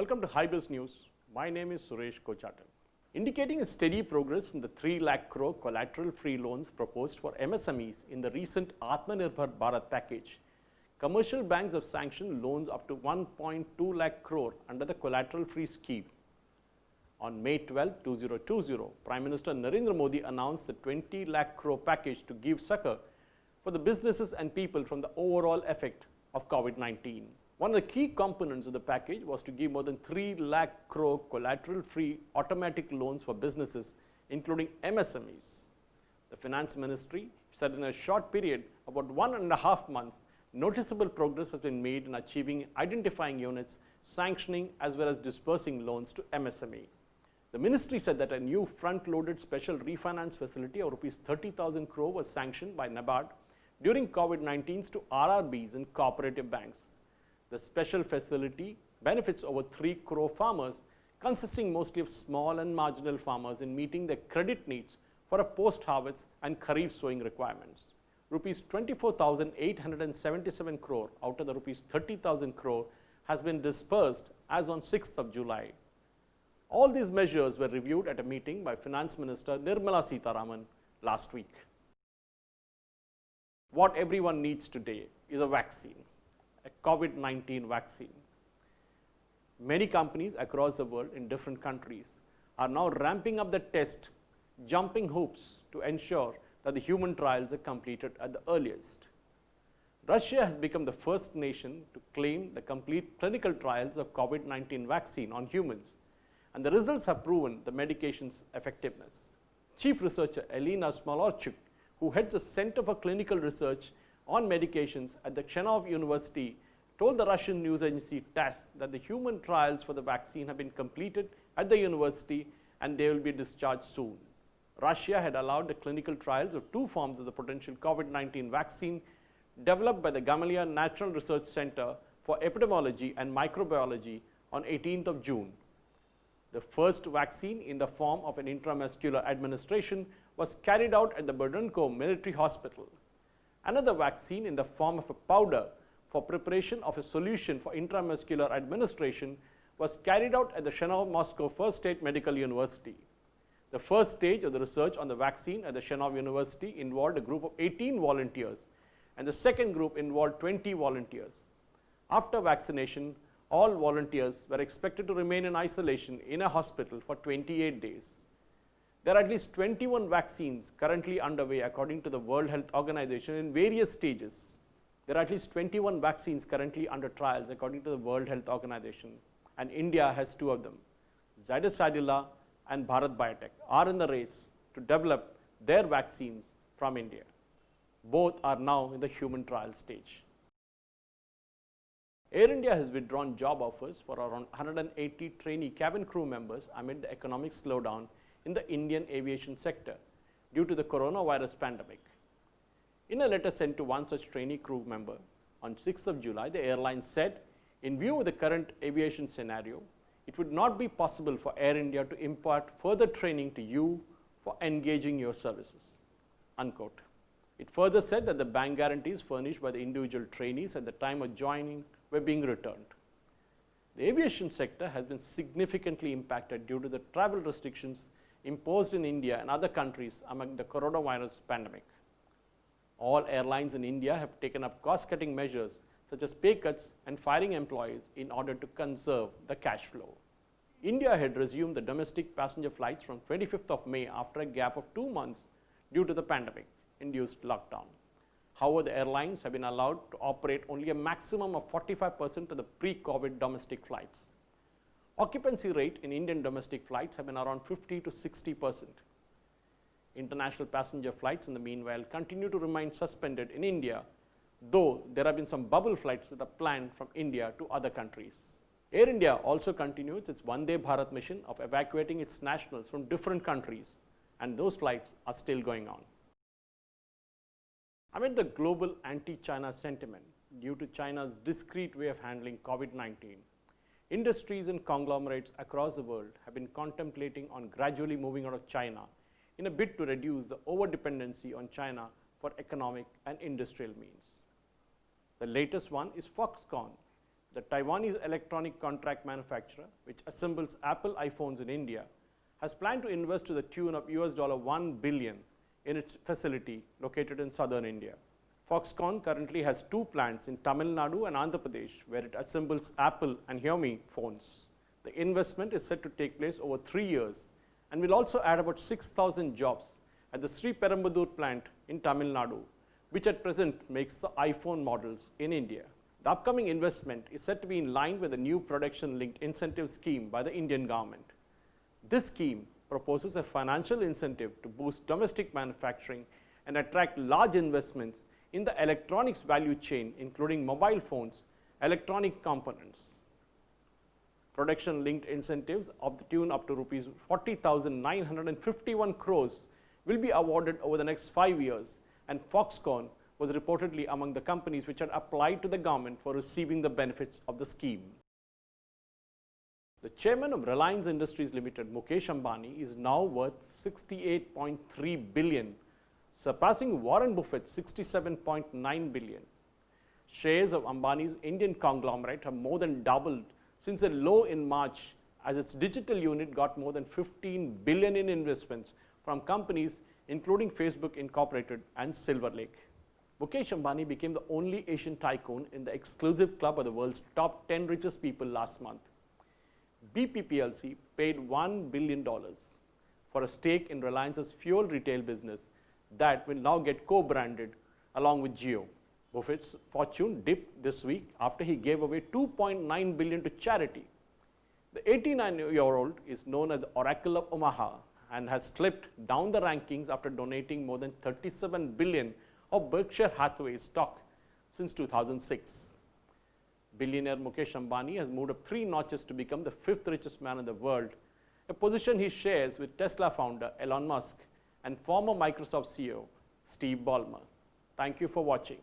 Welcome to Hybiz News. My name is Suresh Kochatan. Indicating a steady progress in the 3 lakh crore collateral-free loans proposed for MSMEs in the recent Atmanirbhar Bharat package, commercial banks have sanctioned loans up to 1.2 lakh crore under the collateral-free scheme. On May 12, 2020, Prime Minister Narendra Modi announced the 20 lakh crore package to give succor for the businesses and people from the overall effect of COVID-19. One of the key components of the package was to give more than 3 lakh crore collateral-free automatic loans for businesses, including MSMEs. The Finance Ministry said in a short period, about 1.5 months, noticeable progress has been made in identifying units, sanctioning as well as disbursing loans to MSME. The ministry said that a new front-loaded special refinance facility of Rs 30,000 crore was sanctioned by NABARD during COVID-19 to RRBs and cooperative banks. The special facility benefits over 3 crore farmers, consisting mostly of small and marginal farmers, in meeting their credit needs for a post-harvest and kharif sowing requirements. Rupees 24,877 crore out of the Rupees 30,000 crore has been disbursed as on 6th of July. All these measures were reviewed at a meeting by Finance Minister Nirmala Sitharaman last week. What everyone needs today is a vaccine. A COVID-19 vaccine. Many companies across the world in different countries are now ramping up the test, jumping hoops to ensure that the human trials are completed at the earliest. Russia has become the first nation to claim the complete clinical trials of COVID-19 vaccine on humans, and the results have proven the medication's effectiveness. Chief researcher Elena Smolorchuk, who heads the Center for Clinical Research on Medications at the Chennai University, told the Russian news agency TASS that the human trials for the vaccine have been completed at the university and they will be discharged soon. Russia had allowed the clinical trials of 2 forms of the potential COVID-19 vaccine developed by the Gamaleya National Research Center for Epidemiology and Microbiology on 18th of June. The first vaccine in the form of an intramuscular administration was carried out at the Burdenko Military Hospital. Another vaccine in the form of a powder for preparation of a solution for intramuscular administration was carried out at the Chennai Moscow First State Medical University. The first stage of the research on the vaccine at the Chennai University involved a group of 18 volunteers, and the second group involved 20 volunteers. After vaccination, all volunteers were expected to remain in isolation in a hospital for 28 days. There are at least 21 vaccines currently underway according to the World Health Organization in various stages. There are at least 21 vaccines currently under trials according to the World Health Organization, and India has 2 of them. Zydus Cadila and Bharat Biotech are in the race to develop their vaccines from India. Both are now in the human trial stage. Air India has withdrawn job offers for around 180 trainee cabin crew members amid the economic slowdown in the Indian aviation sector due to the coronavirus pandemic. In a letter sent to one such trainee crew member on 6th of July, the airline said, in view of the current aviation scenario, it would not be possible for Air India to impart further training to you for engaging your services, unquote. It further said that the bank guarantees furnished by the individual trainees at the time of joining were being returned. The aviation sector has been significantly impacted due to the travel restrictions imposed in India and other countries among the coronavirus pandemic. All airlines in India have taken up cost-cutting measures such as pay cuts and firing employees in order to conserve the cash flow. India had resumed the domestic passenger flights from 25th of May after a gap of 2 months due to the pandemic-induced lockdown. However, the airlines have been allowed to operate only a maximum of 45% of the pre-COVID domestic flights. Occupancy rate in Indian domestic flights have been around 50 to 60%. International passenger flights in the meanwhile continue to remain suspended in India, though there have been some bubble flights that are planned from India to other countries. Air India also continues its Vande Bharat mission of evacuating its nationals from different countries, and those flights are still going on. Amid the global anti-China sentiment due to China's discreet way of handling COVID-19, industries and conglomerates across the world have been contemplating on gradually moving out of China in a bid to reduce the over-dependency on China for economic and industrial means. The latest one is Foxconn, The Taiwanese electronic contract manufacturer, which assembles Apple iPhones in India, has planned to invest to the tune of $1 billion in its facility located in southern India. Foxconn currently has 2 plants in Tamil Nadu and Andhra Pradesh where it assembles Apple and Xiaomi phones. The investment is set to take place over 3 years and will also add about 6,000 jobs at the Sriperumbur plant in Tamil Nadu, which at present makes the iPhone models in India. The upcoming investment is said to be in line with the new production-linked incentive scheme by the Indian government. This scheme proposes a financial incentive to boost domestic manufacturing and attract large investments in the electronics value chain, including mobile phones, electronic components. Production-linked incentives of the tune up to rupees 40,951 crores will be awarded over the next 5 years, and Foxconn was reportedly among the companies which had applied to the government for receiving the benefits of the scheme. The chairman of Reliance Industries Limited, Mukesh Ambani, is now worth $68.3 billion, surpassing Warren Buffett's $67.9 billion. Shares of Ambani's Indian conglomerate have more than doubled since a low in March, as its digital unit got more than $15 billion in investments from companies including Facebook Incorporated and Silver Lake. Mukesh Ambani became the only Asian tycoon in the exclusive club of the world's top 10 richest people last month. BP plc paid $1 billion for a stake in Reliance's fuel retail business that will now get co-branded along with Jio. Buffett's fortune dipped this week after he gave away $2.9 billion to charity. The 89-year-old is known as the Oracle of Omaha and has slipped down the rankings after donating more than $37 billion of Berkshire Hathaway stock since 2006. Billionaire Mukesh Ambani has moved up 3 notches to become the 5th richest man in the world, a position he shares with Tesla founder Elon Musk and former Microsoft CEO Steve Ballmer. Thank you for watching.